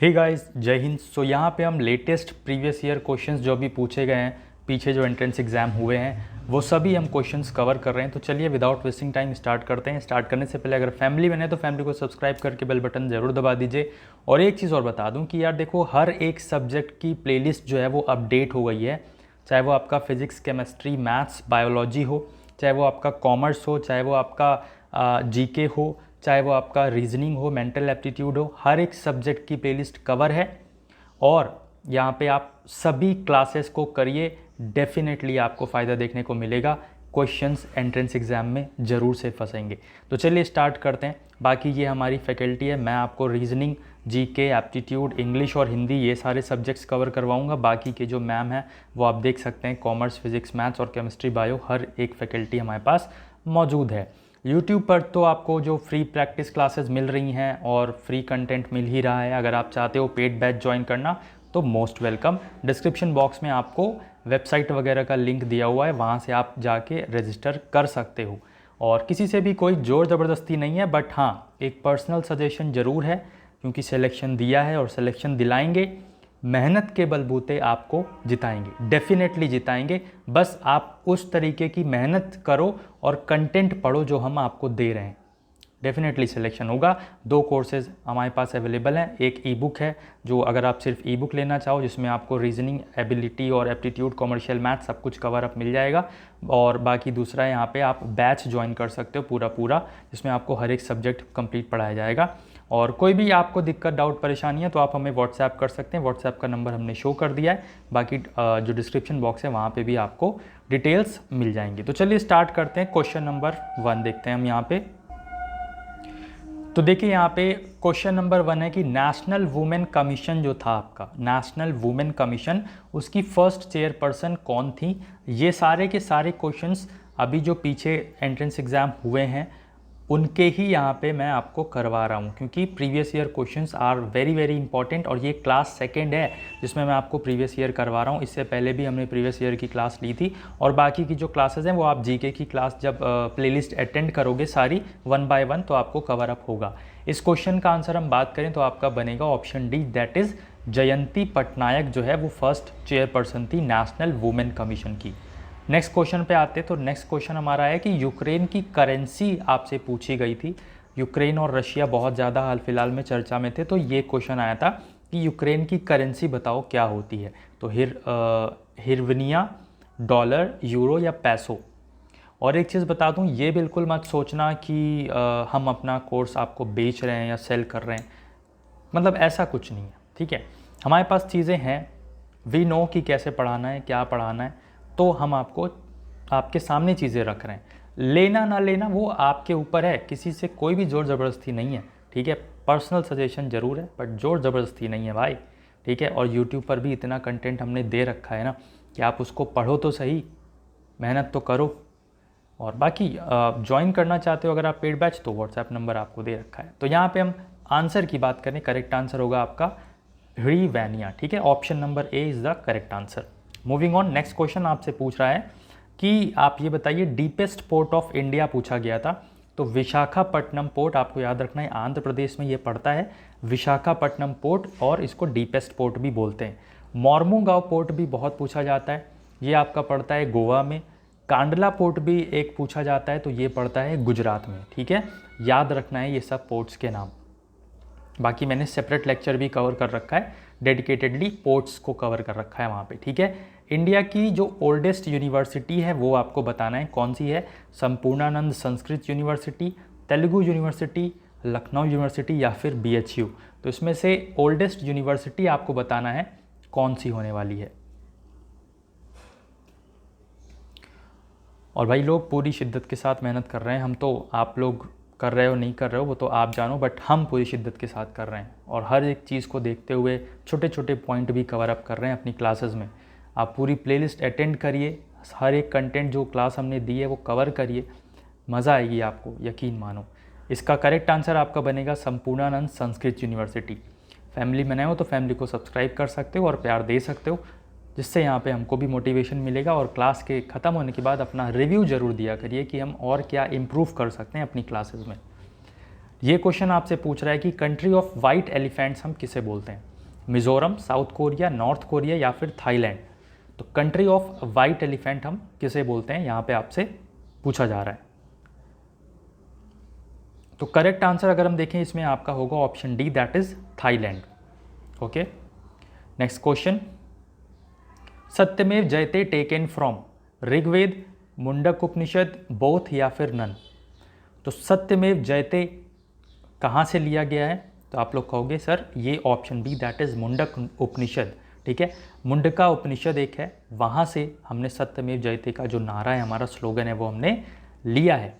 Hey guys, जय हिंद। सो यहाँ पे हम लेटेस्ट प्रीवियस ईयर क्वेश्चंस जो भी पूछे गए हैं, पीछे जो एंट्रेंस एग्ज़ाम हुए हैं, वो सभी हम क्वेश्चंस कवर कर रहे हैं। तो चलिए विदाउट वेस्टिंग टाइम स्टार्ट करते हैं। स्टार्ट करने से पहले अगर फैमिली बने तो फैमिली को सब्सक्राइब करके बेल बटन ज़रूर दबा दीजिए। और एक चीज़ और बता दूँ कि यार देखो, हर एक सब्जेक्ट की प्लेलिस्ट जो है वो अपडेट हो गई है। चाहे वो आपका फिजिक्स, केमिस्ट्री, मैथ्स, बायोलॉजी हो, चाहे वो आपका कॉमर्स हो, चाहे वो आपका जीके हो, चाहे वो आपका रीजनिंग हो, मेंटल एप्टीट्यूड हो, हर एक सब्जेक्ट की प्लेलिस्ट कवर है। और यहाँ पे आप सभी क्लासेस को करिए, डेफिनेटली आपको फ़ायदा देखने को मिलेगा। क्वेश्चंस एंट्रेंस एग्ज़ाम में ज़रूर से फंसेंगे। तो चलिए स्टार्ट करते हैं। बाकी ये हमारी फैकल्टी है, मैं आपको रीजनिंग, जीके, एप्टीट्यूड, इंग्लिश और हिंदी ये सारे सब्जेक्ट्स कवर करवाऊंगा। बाकी के जो मैम हैं वो आप देख सकते हैं, कॉमर्स, फिजिक्स, मैथ्स और केमिस्ट्री, बायो, हर एक फैकल्टी हमारे पास मौजूद है। यूट्यूब पर तो आपको जो फ्री प्रैक्टिस क्लासेस मिल रही हैं और फ्री कंटेंट मिल ही रहा है। अगर आप चाहते हो पेड बैच ज्वाइन करना तो मोस्ट वेलकम। डिस्क्रिप्शन बॉक्स में आपको वेबसाइट वगैरह का लिंक दिया हुआ है, वहाँ से आप जाके रजिस्टर कर सकते हो। और किसी से भी कोई ज़ोर ज़बरदस्ती नहीं है, बट हाँ एक पर्सनल सजेशन ज़रूर है, क्योंकि सिलेक्शन दिया है और सिलेक्शन दिलाएंगे। मेहनत के बलबूते आपको जिताएंगे, डेफिनेटली जिताएंगे। बस आप उस तरीके की मेहनत करो और कंटेंट पढ़ो जो हम आपको दे रहे हैं, डेफिनेटली सिलेक्शन होगा। 2 कोर्सेज हमारे पास अवेलेबल हैं। एक ई बुक है, जो अगर आप सिर्फ ई बुक लेना चाहो, जिसमें आपको रीजनिंग, एबिलिटी और एप्टीट्यूड, कॉमर्शियल मैथ सब कुछ कवर अप मिल जाएगा। और बाकी दूसरा यहाँ पे आप बैच ज्वाइन कर सकते हो पूरा, जिसमें आपको हर एक सब्जेक्ट कंप्लीट पढ़ाया जाएगा। और कोई भी आपको दिक्कत, डाउट, परेशानी है तो आप हमें व्हाट्सएप कर सकते हैं। व्हाट्सएप का नंबर हमने शो कर दिया है। बाकी जो डिस्क्रिप्शन बॉक्स है वहाँ पे भी आपको डिटेल्स मिल जाएंगी। तो चलिए स्टार्ट करते हैं। क्वेश्चन नंबर 1 देखते हैं हम यहाँ पे। तो देखिए यहाँ पे क्वेश्चन नंबर 1 है कि नेशनल वुमेन कमीशन जो था आपका, नेशनल वुमेन कमीशन, उसकी फर्स्ट चेयरपर्सन कौन थी। ये सारे के सारे क्वेश्चंस अभी जो पीछे एंट्रेंस एग्ज़ाम हुए हैं उनके ही यहाँ पे मैं आपको करवा रहा हूँ, क्योंकि previous year questions are very very important. और ये क्लास सेकंड है जिसमें मैं आपको प्रीवियस ईयर करवा रहा हूँ। इससे पहले भी हमने प्रीवियस ईयर की क्लास ली थी। और बाकी की जो क्लासेस हैं वो आप जीके की क्लास जब प्लेलिस्ट अटेंड करोगे सारी 1 बाय 1 तो आपको कवर अप होगा। इस क्वेश्चन का आंसर हम बात करें तो आपका बनेगा ऑप्शन डी, दैट इज़ जयंती पटनायक जो है वो फर्स्ट चेयरपर्सन थी नेशनल वुमेन कमीशन की। नेक्स्ट क्वेश्चन पे आते तो नेक्स्ट क्वेश्चन हमारा है कि यूक्रेन की करेंसी आपसे पूछी गई थी। यूक्रेन और रशिया बहुत ज़्यादा हाल फिलहाल में चर्चा में थे, तो ये क्वेश्चन आया था कि यूक्रेन की करेंसी बताओ क्या होती है। तो हिरवनिया, डॉलर, यूरो या पैसो। और एक चीज़ बता दूं, ये बिल्कुल मत सोचना कि हम अपना कोर्स आपको बेच रहे हैं या सेल कर रहे हैं, मतलब ऐसा कुछ नहीं है, ठीक है। हमारे पास चीज़ें हैं, वी नो कि कैसे पढ़ाना है, क्या पढ़ाना है, तो हम आपको आपके सामने चीज़ें रख रहे हैं। लेना ना लेना वो आपके ऊपर है, किसी से कोई भी ज़ोर ज़बरदस्ती नहीं है, ठीक है। पर्सनल सजेशन ज़रूर है बट ज़ोर ज़बरदस्ती नहीं है भाई, ठीक है। और यूट्यूब पर भी इतना कंटेंट हमने दे रखा है ना कि आप उसको पढ़ो तो सही, मेहनत तो करो। और बाकी ज्वाइन करना चाहते हो अगर आप पेड बैच, तो व्हाट्सएप नंबर आपको दे रखा है। तो यहाँ पे हम आंसर की बात करें, करेक्ट आंसर होगा आपका हिरवनिया, ठीक है। Option number A is the correct answer. Moving on, next question आपसे पूछ रहा है कि आप ये बताइए, डीपेस्ट पोर्ट ऑफ इंडिया पूछा गया था। तो विशाखापट्टनम पोर्ट आपको याद रखना है, आंध्र प्रदेश में ये पड़ता है विशाखापट्टनम पोर्ट, और इसको डीपेस्ट पोर्ट भी बोलते हैं। मोर्मुगांव पोर्ट भी बहुत पूछा जाता है, ये आपका पड़ता है गोवा में। कांडला पोर्ट भी एक पूछा जाता है, तो ये पड़ता है गुजरात में, ठीक है। याद रखना है ये सब पोर्ट्स के नाम। बाकी मैंने सेपरेट लेक्चर भी कवर कर रखा है, डेडिकेटेडली पोर्ट्स को कवर कर रखा है वहाँ पे, ठीक है। इंडिया की जो ओल्डेस्ट यूनिवर्सिटी है वो आपको बताना है कौन सी है। Sampurnanand Sanskrit university, Telugu university, Lucknow university या फिर BHU। तो इसमें से ओल्डेस्ट यूनिवर्सिटी आपको बताना है कौन सी होने वाली है। और भाई लोग पूरी शिद्दत के साथ मेहनत कर रहे हैं, हम तो, आप लोग कर रहे हो नहीं कर रहे हो वो तो आप जानो, बट हम पूरी शिद्दत के साथ कर रहे हैं और हर एक चीज़ को देखते हुए छोटे छोटे पॉइंट भी कवर अप कर रहे हैं अपनी क्लासेस में। आप पूरी प्लेलिस्ट अटेंड करिए, हर एक कंटेंट जो क्लास हमने दी है वो कवर करिए, मज़ा आएगी आपको, यकीन मानो। इसका करेक्ट आंसर आपका बनेगा संपूर्णानंद संस्कृत यूनिवर्सिटी। फैमिली में नए हो तो फैमिली को सब्सक्राइब कर सकते हो और प्यार दे सकते हो, जिससे यहाँ पे हमको भी मोटिवेशन मिलेगा। और क्लास के ख़त्म होने के बाद अपना रिव्यू ज़रूर दिया करिए कि हम और क्या इम्प्रूव कर सकते हैं अपनी क्लासेस में। ये क्वेश्चन आपसे पूछ रहा है कि कंट्री ऑफ वाइट एलिफेंट्स हम किसे बोलते हैं। Mizoram, south Korea, north Korea या फिर थाईलैंड। तो कंट्री ऑफ वाइट एलिफेंट हम किसे बोलते हैं, यहाँ पे आपसे पूछा जा रहा है। तो करेक्ट आंसर अगर हम देखें इसमें आपका होगा option D, that is Thailand. Okay, next question, Satyamev Jayate taken from Rigveda, Mundaka Upanishad, both या फिर नन। तो सत्यमेव जयते कहाँ से लिया गया है, तो आप लोग कहोगे सर ये option B, that is Mundak Upanishad. ठीक है, मुंडका उपनिषद एक है, वहाँ से हमने सत्यमेव जयते का जो नारा है, हमारा स्लोगन है, वो हमने लिया है।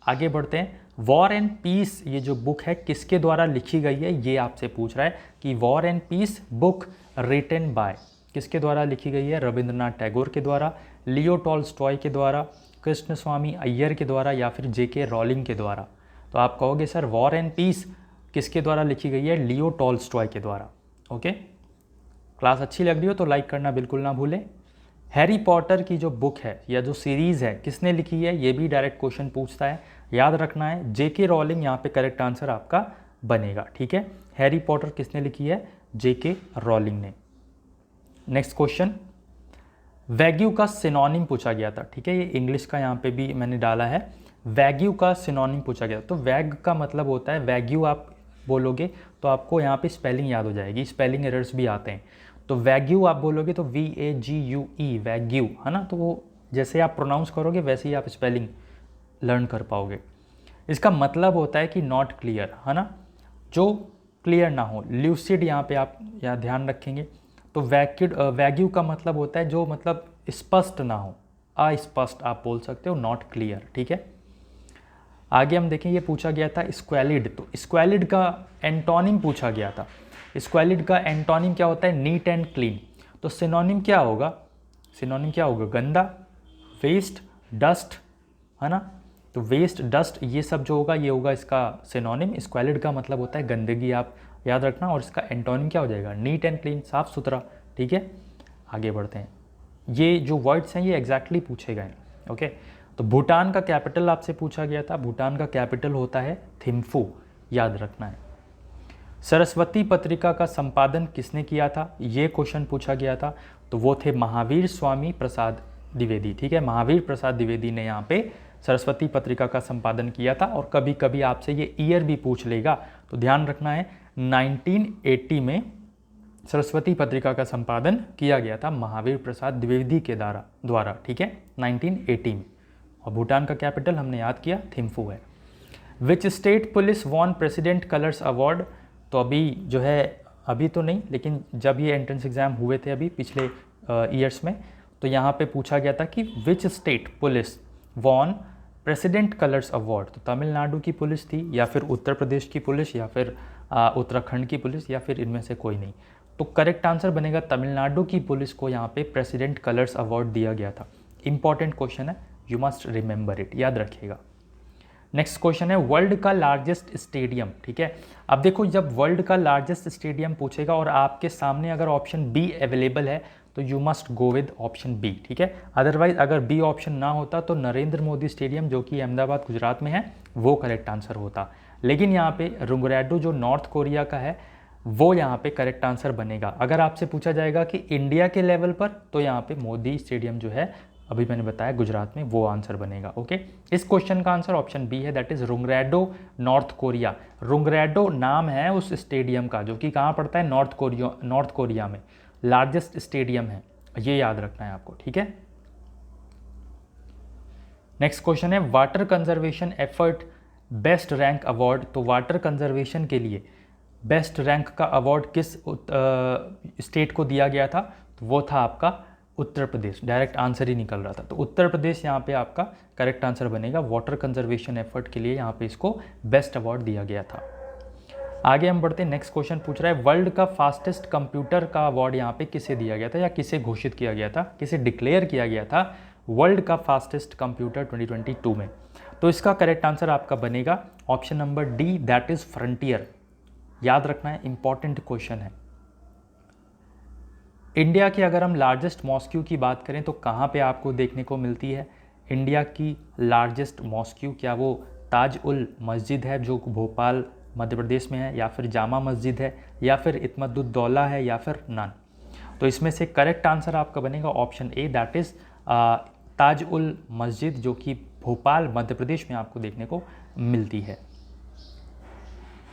आगे बढ़ते हैं, वॉर एंड पीस ये जो बुक है किसके द्वारा लिखी गई है, ये आपसे पूछ रहा है कि War and Peace book written by किसके द्वारा लिखी गई है, रविंद्रनाथ टैगोर के द्वारा, लियो टॉल्स्टॉय के द्वारा, कृष्ण स्वामी अय्यर के द्वारा या फिर जेके रॉलिंग के द्वारा। तो आप कहोगे सर वॉर एंड पीस किसके द्वारा लिखी गई है, लियो टॉल्स्टॉय के द्वारा। ओके, क्लास अच्छी लग रही हो तो लाइक करना बिल्कुल ना भूलें। हैरी पॉटर की जो बुक है या जो सीरीज़ है किसने लिखी है, ये भी डायरेक्ट क्वेश्चन पूछता है, याद रखना है जेके रॉलिंग यहाँ पे करेक्ट आंसर आपका बनेगा। ठीक है, हैरी पॉटर किसने लिखी है, जेके रॉलिंग ने। नेक्स्ट क्वेश्चन, वैग्यू का सिनोनिम पूछा गया था। ठीक है, ये इंग्लिश का यहाँ पे भी मैंने डाला है, वैग्यू का सिनोनिम पूछा गया। तो वैग का मतलब होता है, वैग्यू आप बोलोगे तो आपको यहाँ पे स्पेलिंग याद हो जाएगी, स्पेलिंग एरर्स भी आते हैं। तो वैग्यू आप बोलोगे तो VAGUE वैग्यू, है ना, तो वो जैसे आप प्रोनाउंस करोगे वैसे ही आप स्पेलिंग लर्न कर पाओगे। इसका मतलब होता है कि नॉट क्लियर, है ना, जो क्लियर ना हो, ल्यूसिड यहाँ पे आप यहाँ ध्यान रखेंगे। तो वैग्यू का मतलब होता है जो मतलब स्पष्ट ना हो, अस्पष्ट आप बोल सकते हो, नॉट क्लियर। ठीक है, आगे हम देखें, ये पूछा गया था स्क्वैलिड। तो स्क्वैलिड का एंटोनिम पूछा गया था, स्क्वैलिड का एंटोनिम क्या होता है, नीट एंड क्लीन। तो सिनोनिम क्या होगा, सिनोनिम क्या होगा, गंदा, वेस्ट, डस्ट, है ना। तो वेस्ट, डस्ट ये सब जो होगा ये होगा इसका सिनोनिम। स्क्वैलिड का मतलब होता है गंदगी, आप याद रखना, और इसका एंटोनिम क्या हो जाएगा, नीट एंड क्लीन, साफ सुथरा। ठीक है, आगे बढ़ते हैं, ये जो वर्ड्स हैं ये एग्जैक्टली पूछे गए। ओके, तो भूटान का कैपिटल आपसे पूछा गया था, भूटान का कैपिटल होता है थिम्फू, याद रखना है। सरस्वती पत्रिका का संपादन किसने किया था, ये क्वेश्चन पूछा गया था। तो वो थे महावीर स्वामी प्रसाद द्विवेदी। ठीक है, महावीर प्रसाद द्विवेदी ने यहाँ पे सरस्वती पत्रिका का संपादन किया था। और कभी कभी आपसे ये ईयर भी पूछ लेगा, तो ध्यान रखना है 1980 में सरस्वती पत्रिका का संपादन किया गया था महावीर प्रसाद द्विवेदी के द्वारा। ठीक है, 1980 में। और भूटान का कैपिटल हमने याद किया थिम्फू है। Which state police won president colours award. तो अभी जो है, अभी तो नहीं, लेकिन जब ये एंट्रेंस एग्जाम हुए थे अभी पिछले ईयर्स में, तो यहाँ पे पूछा गया था कि which state police won president colours award. तो तमिलनाडु की पुलिस थी, या फिर उत्तर प्रदेश की पुलिस, या फिर उत्तराखंड की पुलिस, या फिर इनमें से कोई नहीं। तो करेक्ट आंसर बनेगा तमिलनाडु की पुलिस को यहाँ पे प्रेसिडेंट कलर्स अवार्ड दिया गया था। इंपॉर्टेंट क्वेश्चन है, यू मस्ट रिमेंबर इट, याद रखिएगा। नेक्स्ट क्वेश्चन है वर्ल्ड का लार्जेस्ट स्टेडियम। ठीक है, अब देखो जब वर्ल्ड का लार्जेस्ट स्टेडियम पूछेगा और आपके सामने अगर ऑप्शन बी अवेलेबल है तो you must go with option B. ठीक है, अदरवाइज अगर बी ऑप्शन ना होता तो नरेंद्र मोदी स्टेडियम जो कि अहमदाबाद गुजरात में है वो करेक्ट आंसर होता। लेकिन यहाँ पे रुंगरैडो जो नॉर्थ कोरिया का है वो यहाँ पे करेक्ट आंसर बनेगा। अगर आपसे पूछा जाएगा कि इंडिया के लेवल पर, तो यहाँ पे मोदी स्टेडियम जो है अभी मैंने बताया गुजरात में, वो आंसर बनेगा। ओके, इस क्वेश्चन का आंसर ऑप्शन बी है, दैट इज रुंगरैडो नॉर्थ कोरिया। रुंगरैडो नाम है उस स्टेडियम का जो कि कहाँ पड़ता है, नॉर्थ कोरिया में लार्जेस्ट स्टेडियम है, ये याद रखना है आपको। ठीक है, नेक्स्ट क्वेश्चन है water conservation effort best rank award. तो वाटर कंजर्वेशन के लिए बेस्ट रैंक का अवार्ड किस स्टेट को दिया गया था, तो वो था आपका उत्तर प्रदेश। डायरेक्ट आंसर ही निकल रहा था, तो उत्तर प्रदेश यहाँ पे आपका करेक्ट आंसर बनेगा। वाटर कंजर्वेशन एफर्ट के लिए यहाँ पे इसको बेस्ट अवार्ड दिया गया था। आगे हम बढ़ते हैं, नेक्स्ट क्वेश्चन पूछ रहा है वर्ल्ड का फास्टेस्ट कंप्यूटर का अवार्ड यहाँ पे किसे दिया गया था, या किसे घोषित किया गया था, किसे डिक्लेयर किया गया था वर्ल्ड का फास्टेस्ट कंप्यूटर 2022 में। तो इसका करेक्ट आंसर आपका बनेगा option number D, that is frontier. याद रखना है, इंपॉर्टेंट क्वेश्चन है। इंडिया की अगर हम लार्जेस्ट मॉस्क्यू की बात करें तो कहाँ पे आपको देखने को मिलती है इंडिया की लार्जेस्ट मॉस्क्यू, क्या वो ताज उल मस्जिद है जो भोपाल मध्य प्रदेश में है, या फिर जामा मस्जिद है, या फिर इत्मदुद्दौला है, या फिर नन। तो इसमें से करेक्ट आंसर आपका बनेगा option A, that is Taj ul मस्जिद, जो कि भोपाल मध्य प्रदेश में आपको देखने को मिलती है।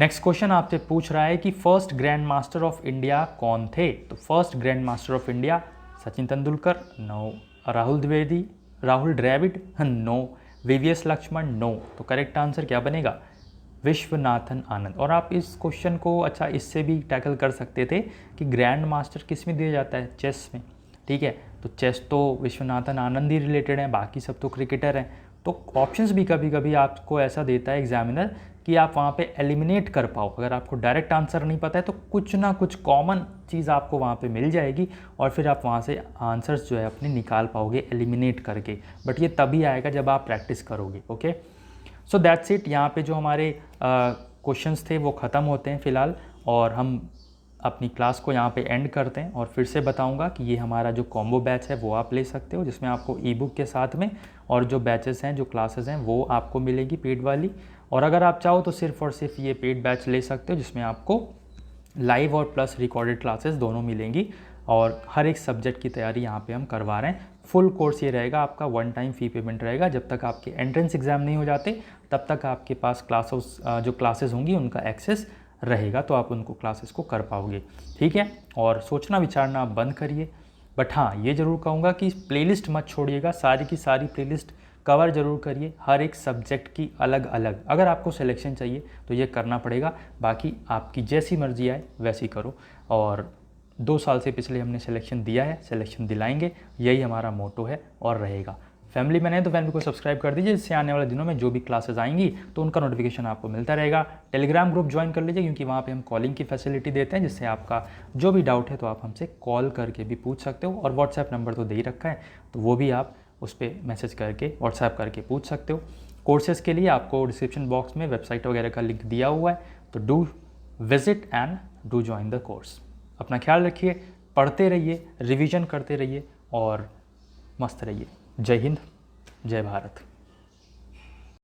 नेक्स्ट क्वेश्चन आपसे पूछ रहा है कि first grand master of India कौन थे। तो first grand master of India Sachin Tendulkar, no. Rahul Dravid, no. VVS Laxman, no. तो करेक्ट आंसर क्या बनेगा, विश्वनाथन आनंद। और आप इस क्वेश्चन को अच्छा इससे भी टैकल कर सकते थे कि ग्रैंड मास्टर किस में दिया जाता है, चेस में, ठीक है। तो चेस तो विश्वनाथन आनंद ही रिलेटेड है, बाकी सब तो क्रिकेटर हैं। तो ऑप्शंस भी कभी कभी आपको ऐसा देता है एग्जामिनर कि आप वहाँ पे एलिमिनेट कर पाओ। अगर आपको डायरेक्ट आंसर नहीं पता है तो कुछ ना कुछ कॉमन चीज़ आपको वहाँ पे मिल जाएगी और फिर आप वहाँ से आंसर्स जो है अपने निकाल पाओगे एलिमिनेट करके। बट ये तभी आएगा जब आप प्रैक्टिस करोगे। Okay, so that's it. यहाँ पे जो हमारे क्वेश्चंस थे वो ख़त्म होते हैं फ़िलहाल, और हम अपनी क्लास को यहाँ पे एंड करते हैं। और फिर से बताऊँगा कि ये हमारा जो कॉम्बो बैच है वो आप ले सकते हो, जिसमें आपको ई बुक के साथ में और जो बैचेस हैं, जो क्लासेस हैं, वो आपको मिलेगी पेड वाली। और अगर आप चाहो तो सिर्फ और सिर्फ ये पेड बैच ले सकते हो, जिसमें आपको लाइव और प्लस रिकॉर्डेड क्लासेस दोनों मिलेंगी। और हर एक सब्जेक्ट की तैयारी यहाँ पे हम करवा रहे हैं। फुल कोर्स ये रहेगा, आपका वन टाइम फ़ी पेमेंट रहेगा। जब तक आपके एंट्रेंस एग्ज़ाम नहीं हो जाते तब तक आपके पास जो क्लासेस होंगी उनका एक्सेस रहेगा, तो आप उनको क्लासेस को कर पाओगे, ठीक है। और सोचना विचारना आप बंद करिए। बट हाँ, ये ज़रूर कहूँगा कि प्लेलिस्ट मत छोड़िएगा, सारी की सारी प्लेलिस्ट कवर ज़रूर करिए, हर एक सब्जेक्ट की अलग अलग। अगर आपको सिलेक्शन चाहिए तो ये करना पड़ेगा, बाकी आपकी जैसी मर्जी आए वैसी करो। और 2 साल से पिछले हमने सिलेक्शन दिया है, सिलेक्शन दिलाएंगे, यही हमारा मोटो है और रहेगा। फैमिली में नहीं तो फैमिली को सब्सक्राइब कर दीजिए, जिससे आने वाले दिनों में जो भी क्लासेस आएंगी तो उनका नोटिफिकेशन आपको मिलता रहेगा। टेलीग्राम ग्रुप ज्वाइन कर लीजिए, क्योंकि वहाँ पे हम कॉलिंग की फैसिलिटी देते हैं, जिससे आपका जो भी डाउट है तो आप हमसे कॉल करके भी पूछ सकते हो। और व्हाट्सएप नंबर तो दे ही रखा है, तो वो भी आप उस पर मैसेज करके व्हाट्सएप करके पूछ सकते हो। कोर्सेज़ के लिए आपको डिस्क्रिप्शन बॉक्स में वेबसाइट वगैरह का लिंक दिया हुआ है, तो do visit and do join the course. अपना ख्याल रखिए, पढ़ते रहिए, रिवीजन करते रहिए और मस्त रहिए। जय हिंद, जय भारत।